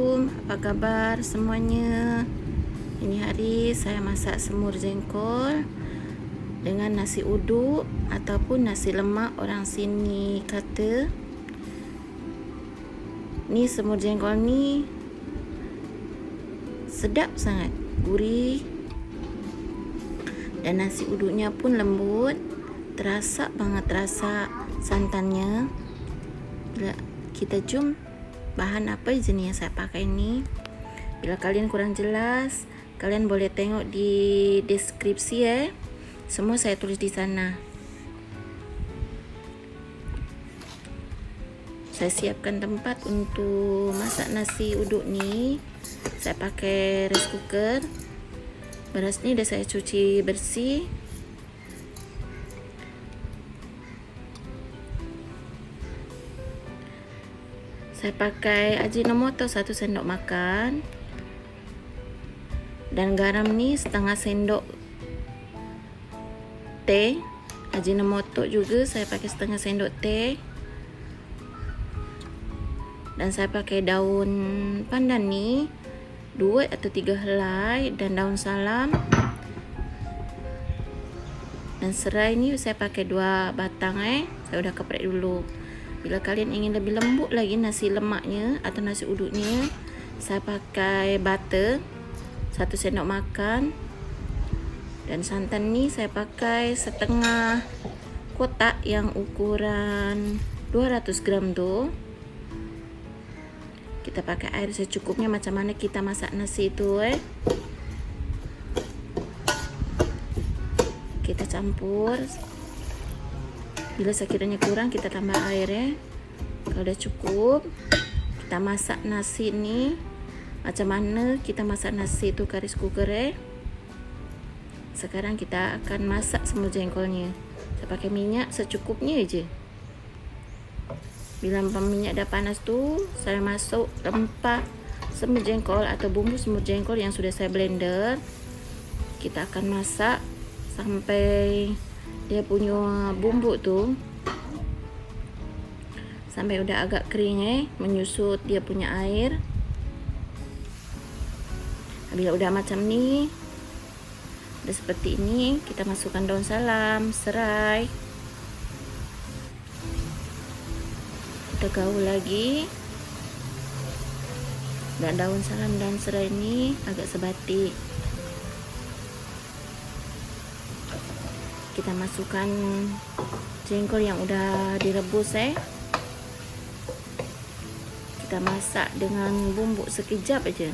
Assalamualaikum, apa kabar semuanya? Ini hari saya masak semur jengkol dengan nasi uduk ataupun nasi lemak orang sini kata. Ni semur jengkol ni sedap sangat, gurih, dan nasi uduknya pun lembut, terasa banget rasa santannya. Bila kita jom bahan apa je ni yang saya pakai ni. Bila kalian kurang jelas, kalian boleh tengok di deskripsi semua saya tulis di sana. Saya siapkan tempat untuk masak nasi uduk ni. Saya pakai rice cooker. Beras ni dah saya cuci bersih. Saya pakai ajinomoto 1 sendok makan dan garam ni setengah sendok teh. Ajinomoto juga saya pakai setengah sendok teh. Dan saya pakai daun pandan ni 2 atau 3 helai dan daun salam. Dan serai ni saya pakai 2 batang saya dah keprek dulu. Bila kalian ingin lebih lembut lagi nasi lemaknya atau nasi uduknya, saya pakai butter 1 sendok makan. Dan santan ni saya pakai setengah kotak yang ukuran 200 gram tu. Kita pakai air secukupnya macam mana kita masak nasi itu Kita campur. Bila sekiranya kurang kita tambah air Kalau dah cukup, kita masak nasi ni macam mana kita masak nasi tu ke rice cooker Sekarang kita akan masak semur jengkolnya. Saya pakai minyak secukupnya je. Bila minyak dah panas tu, saya masuk rempah semur jengkol atau bumbu semur jengkol yang sudah saya blender. Kita akan masak sampai dia punya bumbu tu sampai udah agak kering menyusut dia punya air. Bila udah macam ni, udah seperti ini, kita masukkan daun salam, serai. Kita gaul lagi. Dan daun salam dan serai ni agak sebatik. Kita masukkan jengkol yang udah direbus Kita masak dengan bumbu sekejap aja.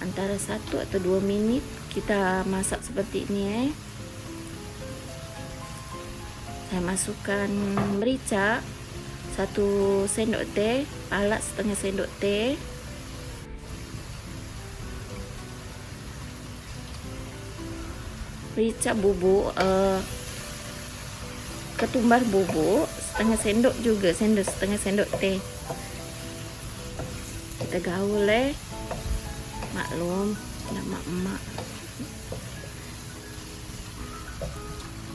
Antara 1 atau 2 minit kita masak seperti ini Saya masukkan merica 1 sendok teh, palat setengah sendok teh. Merica bubuk, ketumbar bubuk setengah sendok juga, setengah sendok teh. Kita gaul maklum nak mak-mak.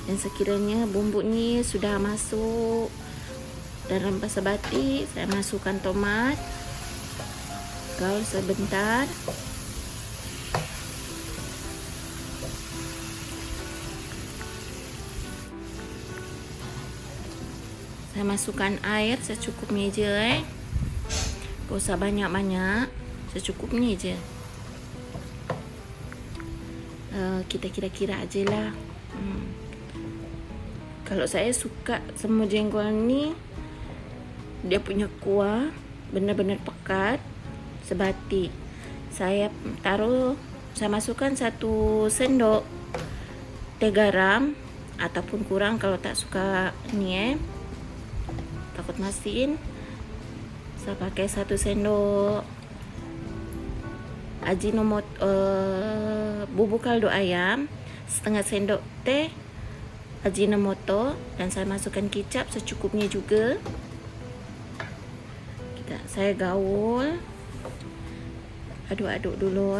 Dan sekiranya bumbu ni sudah masuk dan rempah sebatik, saya masukkan tomat. Gaul sebentar. Saya masukkan air secukupnya je Tak usah banyak-banyak, secukupnya je. Kita kira-kira aje lah. Kalau saya suka semur jengkol ni, dia punya kuah benar-benar pekat, sebatik. Saya masukkan 1 sendok teh garam ataupun kurang kalau tak suka ni takut masin. Saya pakai 1 sendok ajinomoto, bubuk kaldu ayam, setengah sendok teh ajinomoto, dan saya masukkan kicap secukupnya juga. Saya gaul, aduk-aduk dulu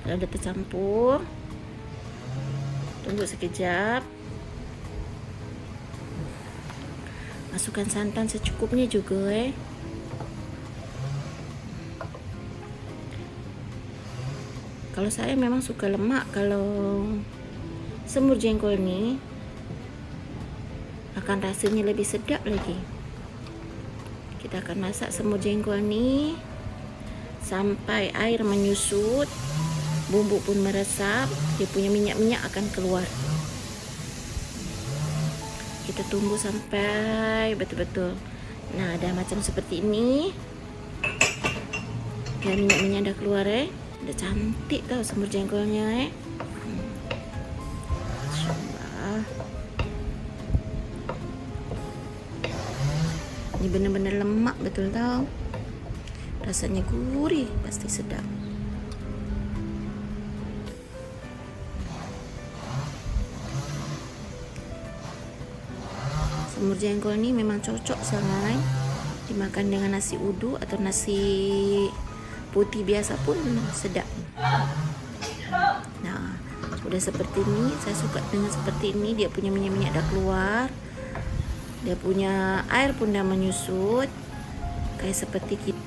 Kalau dah tercampur, tunggu sekejap. Masukkan santan secukupnya juga. Kalau saya memang suka lemak. Kalau semur jengkol ini akan rasanya lebih sedap lagi. Kita akan masak semur jengkol ini sampai air menyusut, bumbu pun meresap, dia punya minyak-minyak akan keluar. Kita tunggu sampai betul-betul. Nah, ada macam seperti ini. Dan minyak-minyak dah keluar. Udah cantik tau semur jengkolnya. Insyaallah. Ini benar-benar lemak betul tau. Rasanya gurih, pasti sedap. Semur jengkol ini memang cocok sangat dimakan dengan nasi uduk atau nasi putih biasa pun sedap. Nah, udah seperti ini. Saya suka dengan seperti ini. Dia punya minyak-minyak dah keluar, dia punya air pun dah menyusut, kayak seperti kita.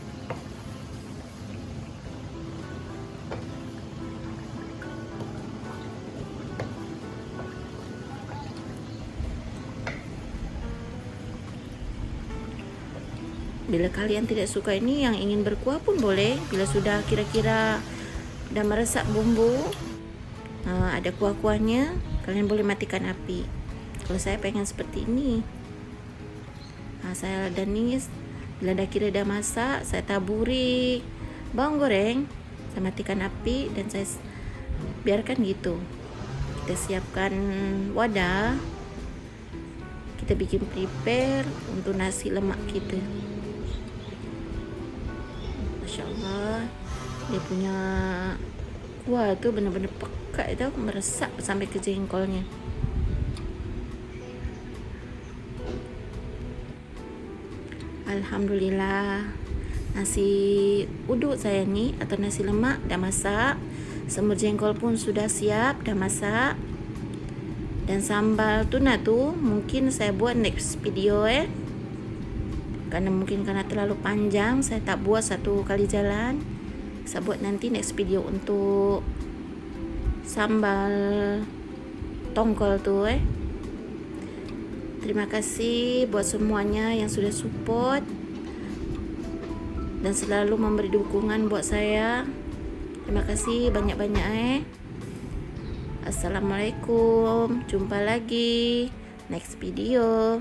Bila kalian tidak suka ini, yang ingin berkuah pun boleh. Bila sudah kira-kira dah meresap bumbu, ada kuah-kuahnya, kalian boleh matikan api. Kalau saya pengen seperti ini. Saya dan ini bila dah kira dah masak, saya taburi bawang goreng, saya matikan api dan saya biarkan gitu. Kita siapkan wadah, kita bikin prepare untuk nasi lemak kita. Masya Allah, dia punya kuah tu benar-benar pekat tau, meresap sampai ke jengkolnya. Alhamdulillah, nasi uduk saya ni atau nasi lemak dah masak. Semur jengkol pun sudah siap, dah masak. Dan sambal tuna tu mungkin saya buat next video karena terlalu panjang, saya tak buat satu kali jalan. Saya buat nanti next video untuk sambal tongkol tu. Terima kasih buat semuanya yang sudah support dan selalu memberi dukungan buat saya. Terima kasih banyak-banyak. Assalamualaikum, jumpa lagi next video.